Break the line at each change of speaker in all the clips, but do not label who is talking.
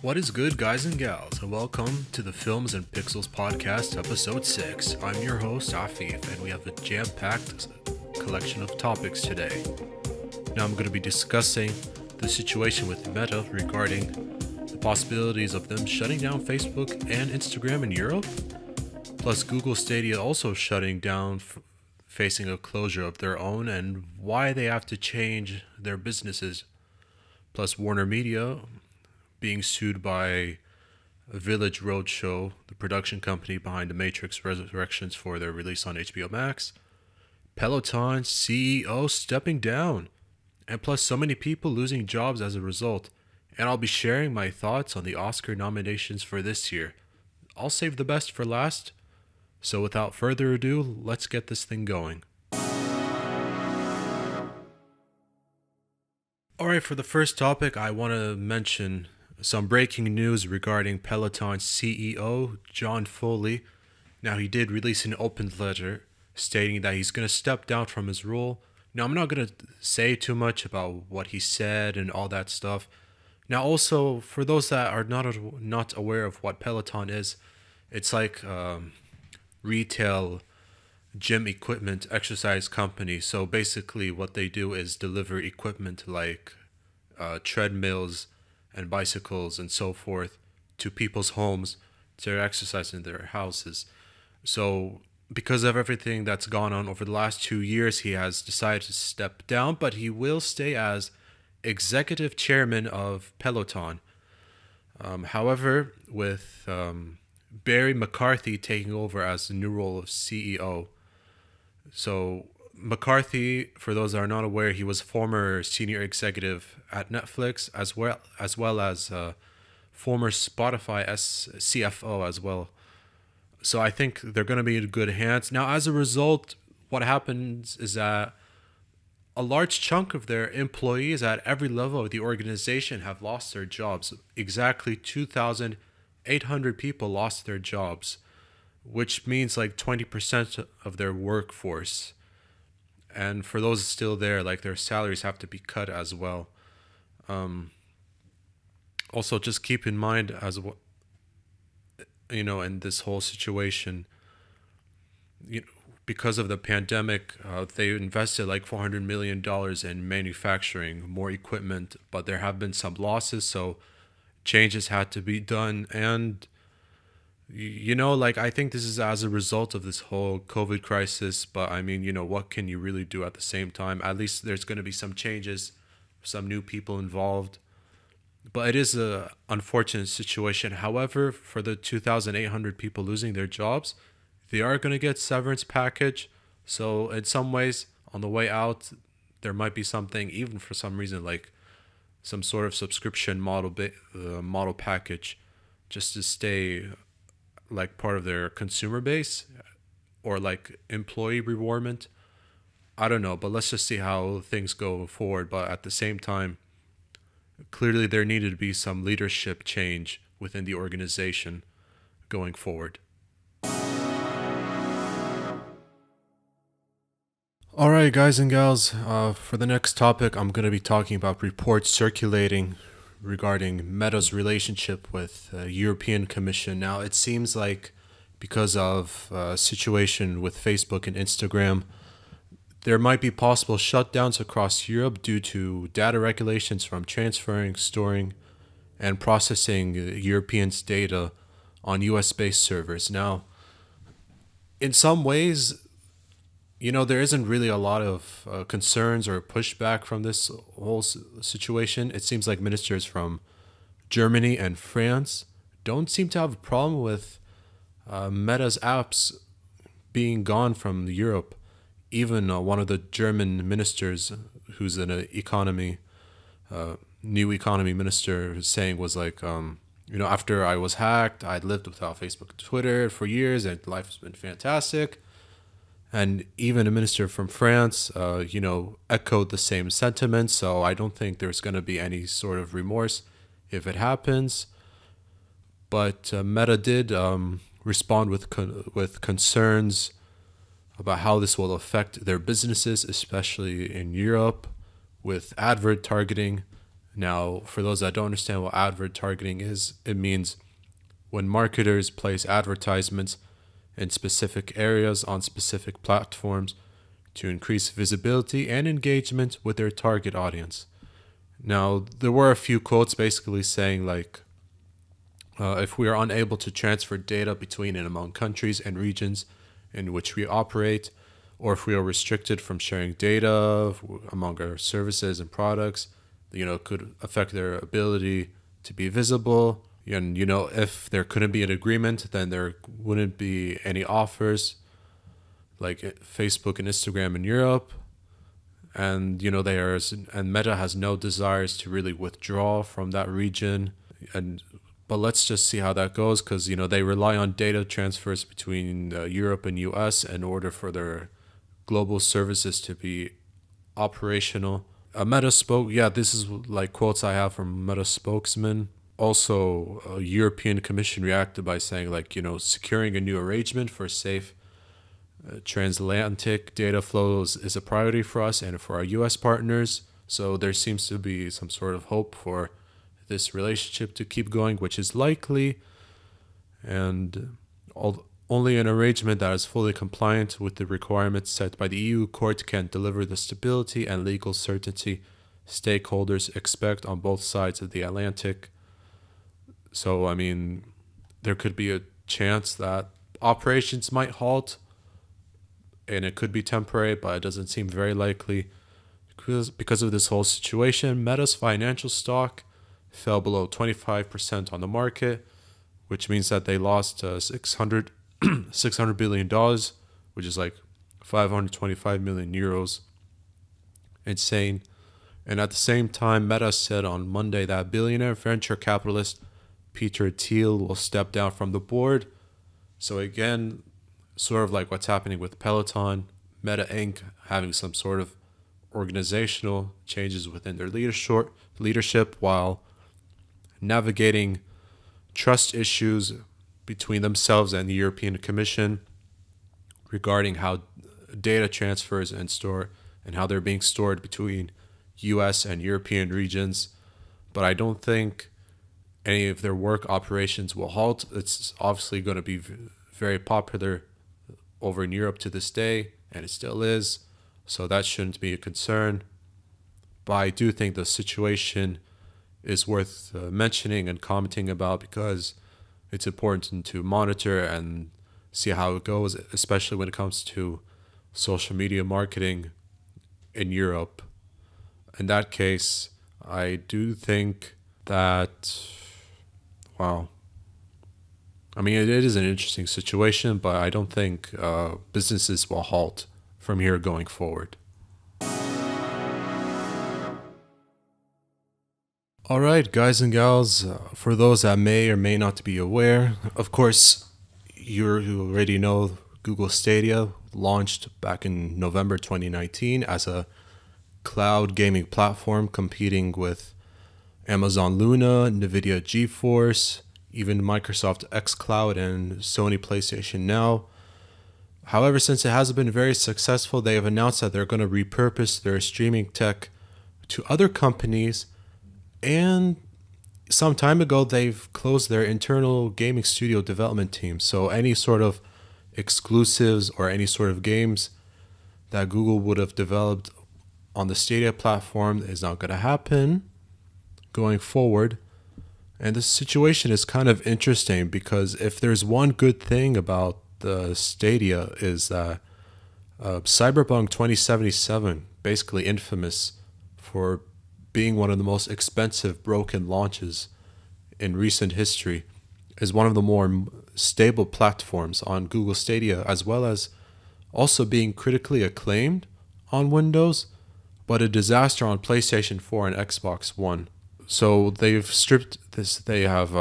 What is good, guys and gals, and welcome to the Films and Pixels podcast, episode 6. I'm your host, Afif, and we have a jam-packed collection of topics today. Now I'm going to be discussing the situation with Meta regarding the possibilities of them shutting down Facebook and Instagram in Europe, plus Google Stadia also shutting down, facing a closure of their own, and why they have to change their businesses, plus WarnerMedia being sued by Village Roadshow, the production company behind The Matrix Resurrections, for their release on HBO Max, Peloton CEO stepping down, and plus so many people losing jobs as a result. And I'll be sharing my thoughts on the Oscar nominations for this year. I'll save the best for last, so without further ado, let's get this thing going. Alright, for the first topic, I want to mention some breaking news regarding Peloton CEO John Foley. Now, he did release an open letter stating that he's going to step down from his role. Now, I'm not going to say too much about what he said and all that stuff. Now, also, for those that are not aware of what Peloton is, it's like retail gym equipment exercise company. So basically what they do is deliver equipment like treadmills and bicycles and so forth to people's homes to exercise in their houses. So because of everything that's gone on over the last 2 years, he has decided to step down, but he will stay as executive chairman of Peloton. However, with Barry McCarthy taking over as the new role of CEO. So McCarthy, for those that are not aware, he was former senior executive at Netflix as well as former Spotify CFO as well. So I think they're going to be in good hands. Now, as a result, what happens is that a large chunk of their employees at every level of the organization have lost their jobs. Exactly 2,800 people lost their jobs, which means like 20% of their workforce. And for those still there, like their salaries have to be cut as well. Also, just keep in mind as well, in this whole situation, because of the pandemic, they invested like $400 million in manufacturing more equipment, but there have been some losses, so changes had to be done. And I think this is as a result of this whole COVID crisis, but I mean, what can you really do at the same time? At least there's going to be some changes, some new people involved, but it is a unfortunate situation. However, for the 2,800 people losing their jobs, they are going to get severance package. So in some ways, on the way out, there might be something, even for some reason, like some sort of subscription model package, just to stay like part of their consumer base, or like employee rewardment. I don't know, but let's just see how things go forward. But at the same time, clearly there needed to be some leadership change within the organization going forward. Alright, guys and gals, for the next topic, I'm going to be talking about reports circulating regarding Meta's relationship with the European Commission. Now, it seems like because of a situation with Facebook and Instagram, there might be possible shutdowns across Europe due to data regulations from transferring, storing, and processing Europeans' data on US-based servers. Now, in some ways, there isn't really a lot of concerns or pushback from this whole situation. It seems like ministers from Germany and France don't seem to have a problem with Meta's apps being gone from Europe. Even one of the German ministers, who's an new economy minister, saying was like, after I was hacked, I'd lived without Facebook and Twitter for years, and life has been fantastic. And even a minister from France, echoed the same sentiment. So I don't think there's going to be any sort of remorse if it happens. But Meta did respond with concerns about how this will affect their businesses, especially in Europe, with advert targeting Now, for those that don't understand what advert targeting is, it means when marketers place advertisements in specific areas on specific platforms to increase visibility and engagement with their target audience. Now, there were a few quotes basically saying like, if we are unable to transfer data between and among countries and regions in which we operate, or if we are restricted from sharing data among our services and products, it could affect their ability to be visible. And, if there couldn't be an agreement, then there wouldn't be any offers like Facebook and Instagram in Europe. And, and Meta has no desires to really withdraw from that region. But let's just see how that goes, because, they rely on data transfers between Europe and US in order for their global services to be operational. Meta spoke, this is like quotes I have from Meta spokesman. Also, a European Commission reacted by saying like, securing a new arrangement for safe transatlantic data flows is a priority for us and for our US partners. So there seems to be some sort of hope for this relationship to keep going, which is likely, and only an arrangement that is fully compliant with the requirements set by the EU court can deliver the stability and legal certainty stakeholders expect on both sides of the Atlantic. So, I mean, there could be a chance that operations might halt, and it could be temporary, but it doesn't seem very likely. Because of this whole situation, Meta's financial stock fell below 25% on the market, which means that they lost $600 billion, which is like 525 million euros. Insane. And at the same time, Meta said on Monday that billionaire venture capitalist Peter Thiel will step down from the board. So again, sort of like what's happening with Peloton, Meta Inc. having some sort of organizational changes within their leadership while navigating trust issues between themselves and the European Commission regarding how data transfers and how they're being stored between US and European regions. But I don't think any of their work operations will halt. It's obviously going to be very popular over in Europe to this day, and it still is. So that shouldn't be a concern. But I do think the situation is worth mentioning and commenting about, because it's important to monitor and see how it goes, especially when it comes to social media marketing in Europe. In that case, I do think that, wow. I mean, it is an interesting situation, but I don't think businesses will halt from here going forward. All right, guys and gals, for those that may or may not be aware, of course, you already know Google Stadia launched back in November 2019 as a cloud gaming platform competing with Amazon Luna, NVIDIA GeForce, even Microsoft xCloud and Sony PlayStation Now. However, since it hasn't been very successful, they have announced that they're going to repurpose their streaming tech to other companies. And some time ago, they've closed their internal gaming studio development team. So any sort of exclusives or any sort of games that Google would have developed on the Stadia platform is not going to happen going forward. And this situation is kind of interesting, because if there's one good thing about the Stadia is that Cyberpunk 2077, basically infamous for being one of the most expensive broken launches in recent history, is one of the more stable platforms on Google Stadia, as well as also being critically acclaimed on Windows, but a disaster on PlayStation 4 and Xbox One. So they've stripped this, they have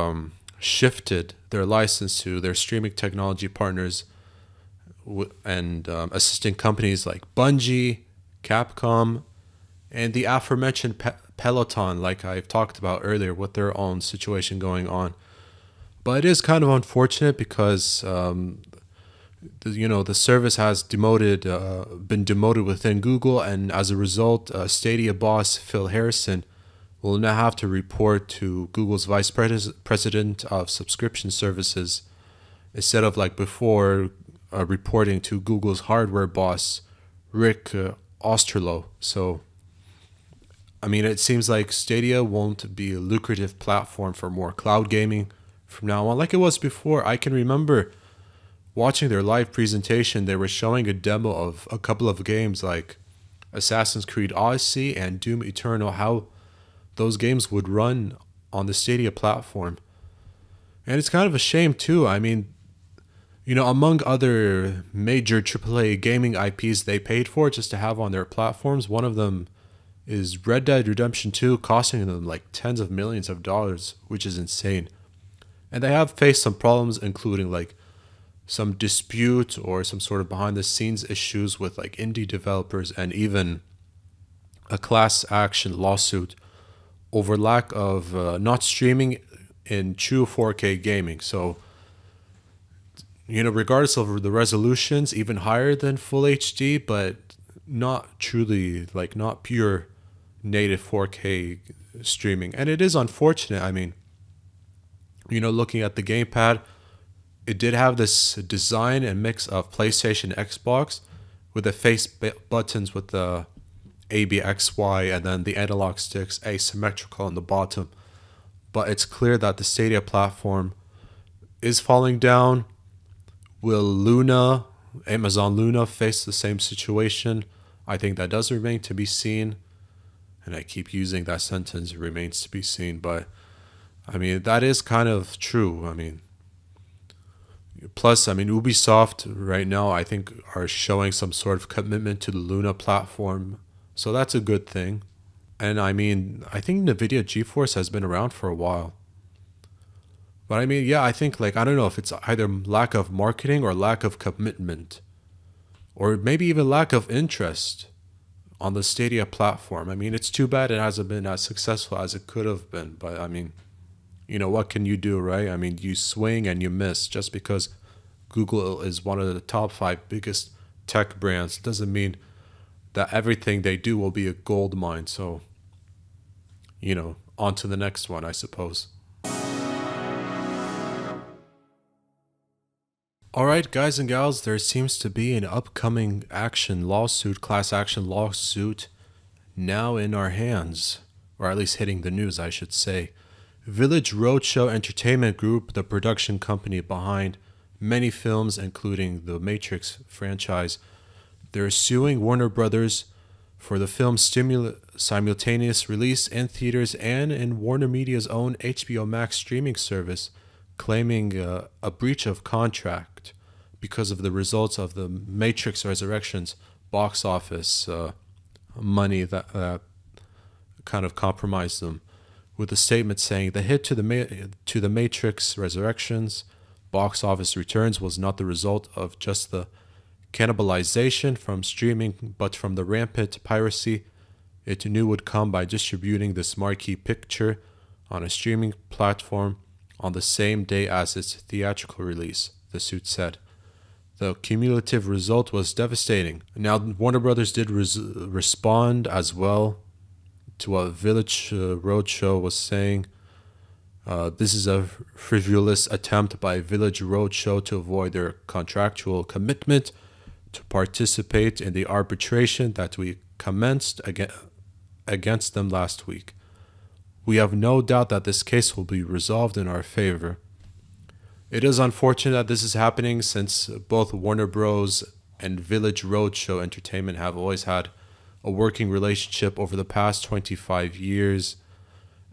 shifted their license to their streaming technology partners and assisting companies like Bungie, Capcom, and the aforementioned Peloton, like I've talked about earlier, with their own situation going on. But it is kind of unfortunate because the service has been demoted within Google, and as a result, Stadia boss Phil Harrison will now have to report to Google's vice president of subscription services instead of like before reporting to Google's hardware boss, Rick Osterloh. So, I mean, it seems like Stadia won't be a lucrative platform for more cloud gaming from now on, like it was before. I can remember watching their live presentation. They were showing a demo of a couple of games like Assassin's Creed Odyssey and Doom Eternal, how those games would run on the Stadia platform. And it's kind of a shame too. I mean, you know, among other major AAA gaming IPs they paid for just to have on their platforms, one of them is Red Dead Redemption 2, costing them like tens of millions of dollars, which is insane. And they have faced some problems, including like some dispute or some sort of behind the scenes issues with like indie developers, and even a class action lawsuit over lack of not streaming in true 4K gaming. So, you know, regardless of the resolutions, even higher than full HD, but not truly like not pure native 4K streaming. And it is unfortunate. I mean, you know, looking at the gamepad, it did have this design and mix of PlayStation, Xbox, with the face buttons with the A, B, X, Y, and then the analog sticks asymmetrical on the bottom. But it's clear that the Stadia platform is falling down. Will Luna, Amazon Luna, face the same situation? I think that does remain to be seen. And I keep using that sentence, remains to be seen. But, I mean, that is kind of true. I mean, plus, I mean, Ubisoft right now, I think, are showing some sort of commitment to the Luna platform. So that's a good thing. And I mean, I think NVIDIA GeForce has been around for a while. But I mean, yeah, I think like, I don't know if it's either lack of marketing or lack of commitment, or maybe even lack of interest on the Stadia platform. I mean, it's too bad it hasn't been as successful as it could have been. But I mean, you know, what can you do, right? I mean, you swing and you miss. Just because Google is one of the top 5 biggest tech brands doesn't mean that everything they do will be a gold mine. So, you know, on to the next one, I suppose. Alright, guys and gals, there seems to be an upcoming class action lawsuit now in our hands, or at least hitting the news, I should say. Village Roadshow Entertainment Group, the production company behind many films, including the Matrix franchise, they're suing Warner Brothers for the film's simultaneous release in theaters and in WarnerMedia's own HBO Max streaming service, claiming a breach of contract because of the results of the Matrix Resurrections box office money that kind of compromised them, with a statement saying the hit to the Matrix Resurrections box office returns was not the result of just the cannibalization from streaming, but from the rampant piracy it knew would come by distributing this marquee picture on a streaming platform on the same day as its theatrical release, the suit said. The cumulative result was devastating. Now, Warner Brothers did respond as well to what Village Roadshow was saying. This is a frivolous attempt by Village Roadshow to avoid their contractual commitment to participate in the arbitration that we commenced against them last week. We have no doubt that this case will be resolved in our favor. It is unfortunate that this is happening, since both Warner Bros. And Village Roadshow Entertainment have always had a working relationship over the past 25 years.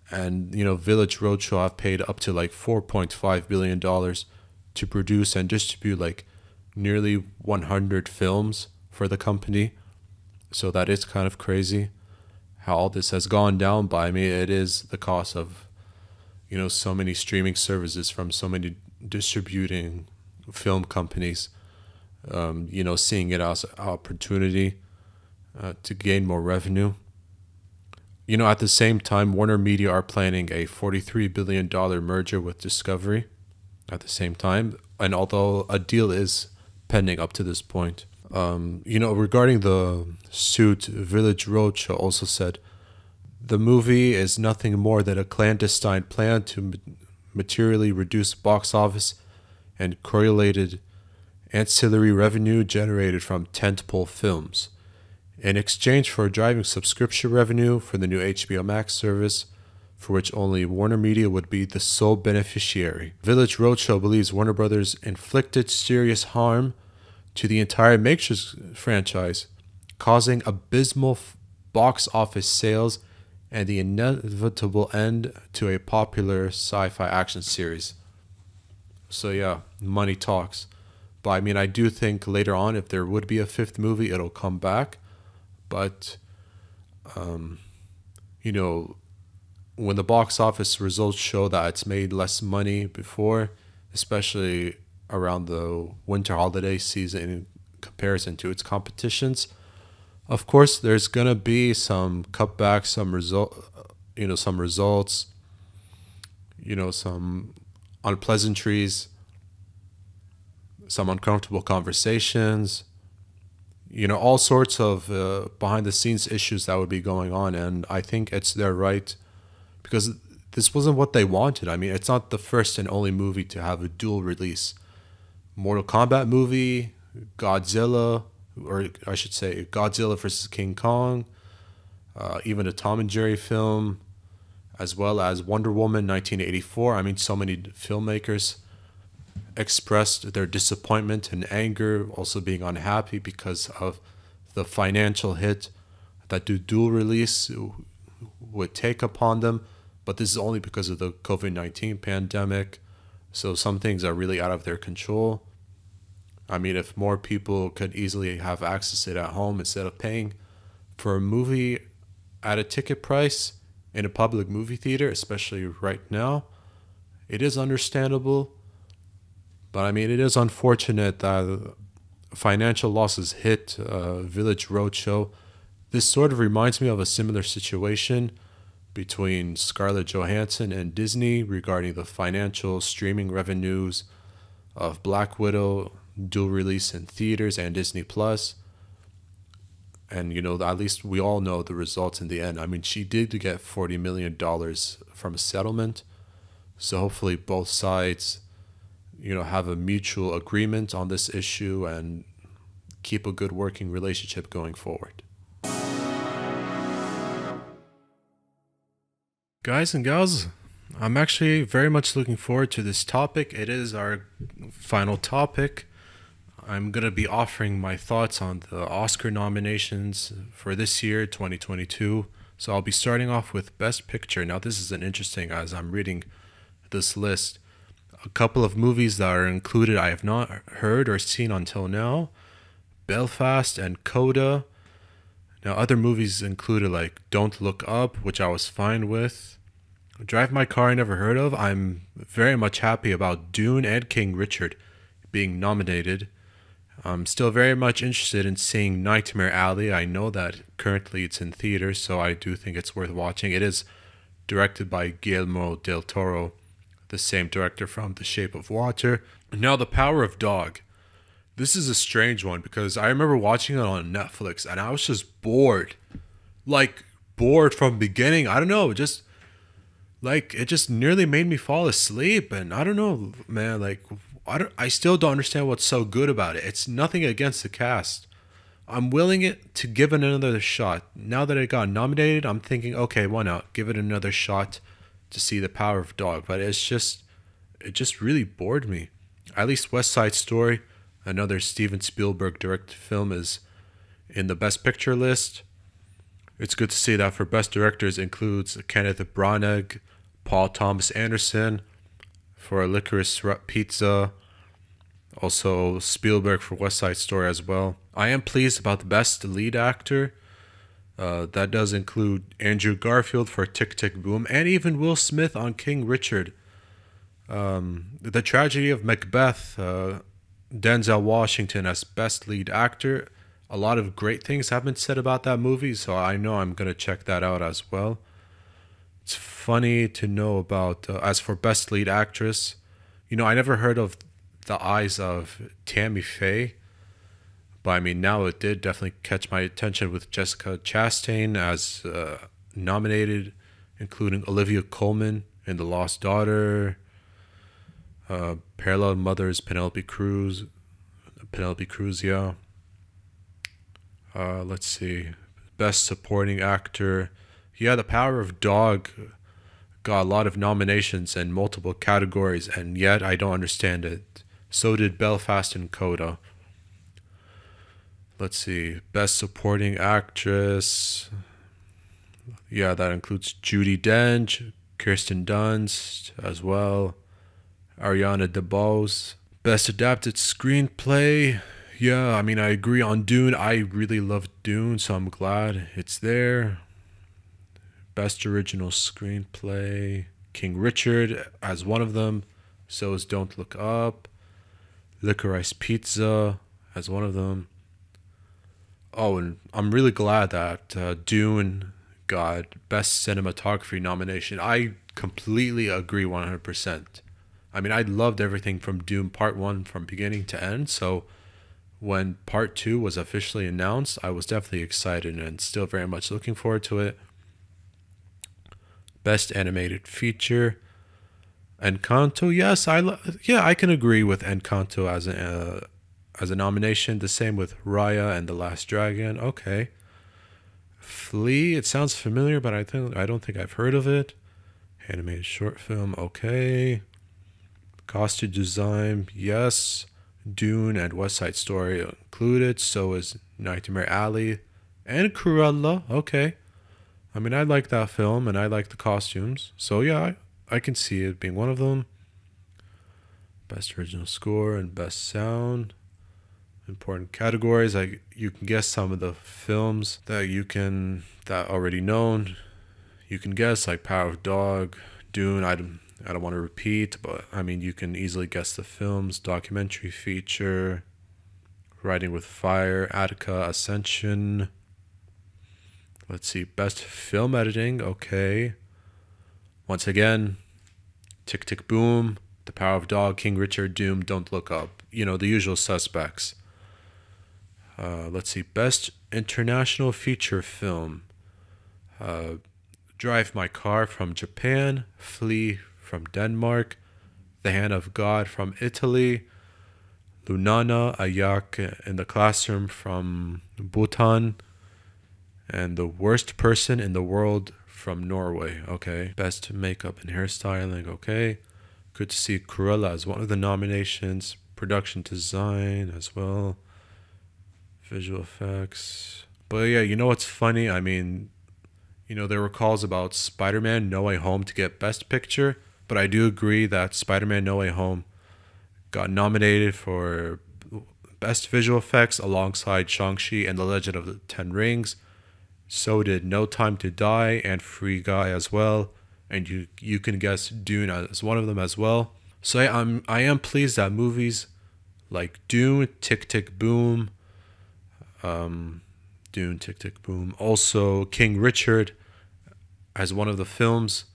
And, you know, Village Roadshow have paid up to like $4.5 billion to produce and distribute like nearly 100 films for the company. So that is kind of crazy how all this has gone down. But I mean, it is the cost of, you know, so many streaming services from so many distributing film companies, you know, seeing it as an opportunity to gain more revenue. You know, at the same time, WarnerMedia are planning a $43 billion merger with Discovery at the same time. And although a deal is pending up to this point, you know, regarding the suit, Village Roadshow also said The movie is nothing more than a clandestine plan to materially reduce box office and correlated ancillary revenue generated from tentpole films, in exchange for driving subscription revenue for the new HBO Max service, for which only WarnerMedia would be the sole beneficiary. Village Roadshow believes Warner Brothers inflicted serious harm to the entire Matrix franchise, causing abysmal box office sales and the inevitable end to a popular sci-fi action series. So yeah, money talks. But I mean, I do think later on, if there would be a fifth movie, it'll come back. But, you know, when the box office results show that it's made less money before, especially around the winter holiday season in comparison to its competitions, of course, there's gonna be some cutbacks, some results, some unpleasantries, some uncomfortable conversations, all sorts of behind the scenes issues that would be going on. And I think it's their right, because this wasn't what they wanted. I mean, it's not the first and only movie to have a dual release. Mortal Kombat movie, Godzilla, or I should say Godzilla vs. King Kong, even a Tom and Jerry film, as well as Wonder Woman 1984. I mean, so many filmmakers expressed their disappointment and anger, also being unhappy because of the financial hit that the dual release would take upon them. But this is only because of the COVID-19 pandemic. So some things are really out of their control. I mean, if more people could easily have access to it at home instead of paying for a movie at a ticket price in a public movie theater, especially right now, it is understandable. But I mean, it is unfortunate that financial losses hit Village Roadshow. This sort of reminds me of a similar situation between Scarlett Johansson and Disney regarding the financial streaming revenues of Black Widow, dual release in theaters and Disney Plus. And at least we all know the results in the end. I mean, she did get $40 million from a settlement, so hopefully both sides have a mutual agreement on this issue and keep a good working relationship going forward. Guys and gals, I'm actually very much looking forward to this topic. It is our final topic. I'm going to be offering my thoughts on the Oscar nominations for this year, 2022. So I'll be starting off with Best Picture. Now, this is an interesting, as I'm reading this list, a couple of movies that are included I have not heard or seen until now: Belfast and Coda. Now, other movies included like Don't Look Up, which I was fine with. Drive My Car, I never heard of. I'm very much happy about Dune and King Richard being nominated. I'm still very much interested in seeing Nightmare Alley. I know that currently it's in theaters, so I do think it's worth watching. It is directed by Guillermo del Toro, the same director from The Shape of Water. Now, The Power of Dog. This is a strange one because I remember watching it on Netflix and I was just bored. Like, bored from beginning. I don't know, it just nearly made me fall asleep. And I don't know, man, I still don't understand what's so good about it. It's nothing against the cast. I'm willing to give it another shot. Now that it got nominated, I'm thinking, okay, why not? Give it another shot to see The Power of Dog. But it just really bored me. At least West Side Story, another Steven Spielberg directed film, is in the Best Picture list. It's good to see that for Best Directors includes Kenneth Branagh, Paul Thomas Anderson for Licorice Pizza, also Spielberg for West Side Story as well. I am pleased about the Best Lead Actor. That does include Andrew Garfield for Tick, Tick, Boom, and even Will Smith on King Richard. The Tragedy of Macbeth, Denzel Washington as Best Lead Actor. A lot of great things have been said about that movie, so I know I'm going to check that out as well. It's funny to know about, as for Best Lead Actress, I never heard of The Eyes of Tammy Faye, but I mean, now it did definitely catch my attention with Jessica Chastain as nominated, including Olivia Colman in The Lost Daughter, Parallel Mothers, Penelope Cruz, yeah. Let's see, Best Supporting Actor. Yeah, The Power of Dog got a lot of nominations in multiple categories, and yet I don't understand it. So did Belfast and Coda. Let's see, Best Supporting Actress. Yeah, that includes Judi Dench, Kirsten Dunst as well, Ariana DeBose. Best Adapted Screenplay. Yeah, I mean, I agree on Dune. I really love Dune, so I'm glad it's there. Best Original Screenplay. King Richard as one of them. So is Don't Look Up. Licorice Pizza as one of them. Oh, and I'm really glad that Dune got Best Cinematography nomination. I completely agree 100%. I mean, I loved everything from Dune Part 1 from beginning to end, so when Part 2 was officially announced, I was definitely excited and still very much looking forward to it. Best Animated Feature. Encanto, yes, I can agree with Encanto as a nomination. The same with Raya and The Last Dragon. Okay. Flea, it sounds familiar, but I don't think I've heard of it. Animated short film, okay. Costume design, yes. Dune and West Side Story included. So is Nightmare Alley and Cruella. Okay. I mean, I like that film and I like the costumes. So yeah, I can see it being one of them. Best Original Score and Best Sound. Important categories. You can guess some of the films that already known. You can guess like Power of Dog, Dune. I don't want to repeat, but I mean you can easily guess the films. Documentary feature, Riding with Fire, Attica, Ascension. Let's see, Best Film Editing. Okay. Once again, Tick Tick Boom, The Power of Dog, King Richard, Doom, Don't Look Up. You know, the usual suspects. Let's see, Best International Feature Film. Drive My Car from Japan, Flee from Denmark, The Hand of God from Italy, Lunana Ayak in the Classroom from Bhutan, and The Worst Person in the World from Norway. Okay. Best Makeup and Hairstyling. Okay. Good to see Cruella as one of the nominations. Production Design as well. Visual effects. But yeah, you know what's funny? I mean, you know, there were calls about Spider-Man No Way Home to get Best Picture, but I do agree that Spider-Man No Way Home got nominated for Best Visual Effects alongside Shang-Chi and The Legend of the Ten Rings. So did No Time to Die and Free Guy as well. And you can guess Dune as one of them as well. So I am pleased that movies like Dune, Tick Tick Boom, Dune, Tick Tick Boom, also King Richard as one of the films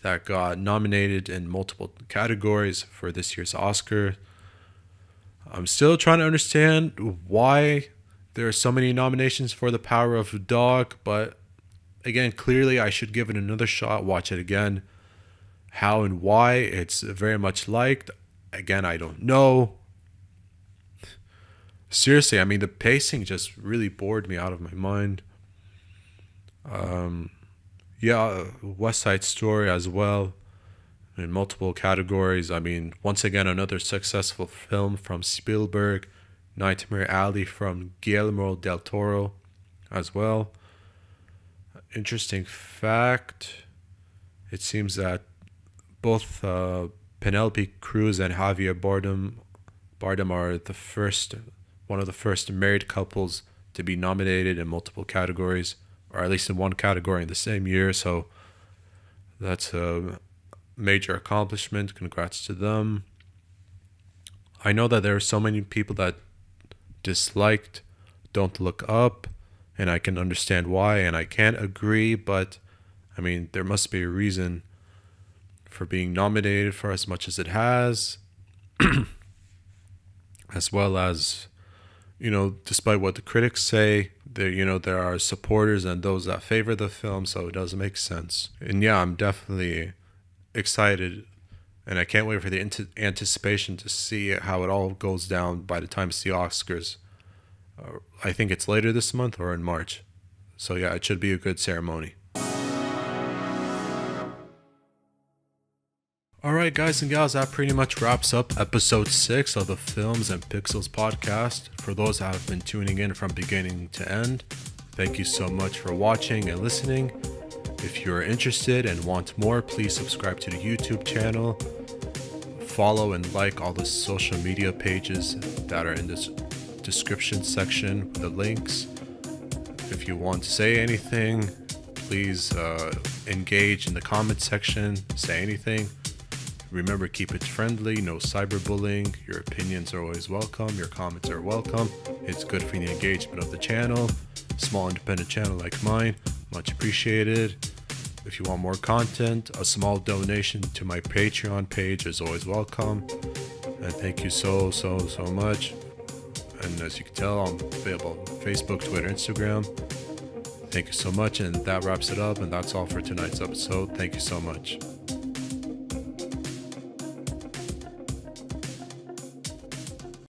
that got nominated in multiple categories for this year's Oscar. I'm still trying to understand why there are so many nominations for The Power of Dog, but again, clearly I should give it another shot, watch it again. How and why it's very much liked, again, I don't know. Seriously, I mean, the pacing just really bored me out of my mind. Yeah, West Side Story as well in multiple categories. I mean, once again, another successful film from Spielberg. Nightmare Alley from Guillermo del Toro as well. Interesting fact, it seems that both Penelope Cruz and Javier Bardem are one of the first married couples to be nominated in multiple categories, or at least in one category in the same year. So that's a major accomplishment. Congrats to them. I know that there are so many people that disliked Don't Look Up, and I can understand why, and I can't agree, but I mean, there must be a reason for being nominated for as much as it has, as well as despite what the critics say, there are supporters and those that favor the film, so it does make sense. And yeah, I'm definitely excited, and I can't wait for the anticipation to see how it all goes down by the time it's the Oscars. I think it's later this month or in March. So yeah, it should be a good ceremony. Alright guys and gals, that pretty much wraps up episode 6 of the Films and Pixels podcast. For those that have been tuning in from beginning to end, thank you so much for watching and listening. If you're interested and want more, please subscribe to the YouTube channel. Follow and like all the social media pages that are in this description section with the links. If you want to say anything, please engage in the comment section, say anything. Remember, keep it friendly, no cyberbullying. Your opinions are always welcome, your comments are welcome. It's good for the engagement of the channel. Small independent channel like mine, much appreciated. If you want more content, a small donation to my Patreon page is always welcome. And thank you so much. And as you can tell, I'm available on Facebook, Twitter, Instagram. Thank you so much, and that wraps it up, and that's all for tonight's episode. Thank you so much.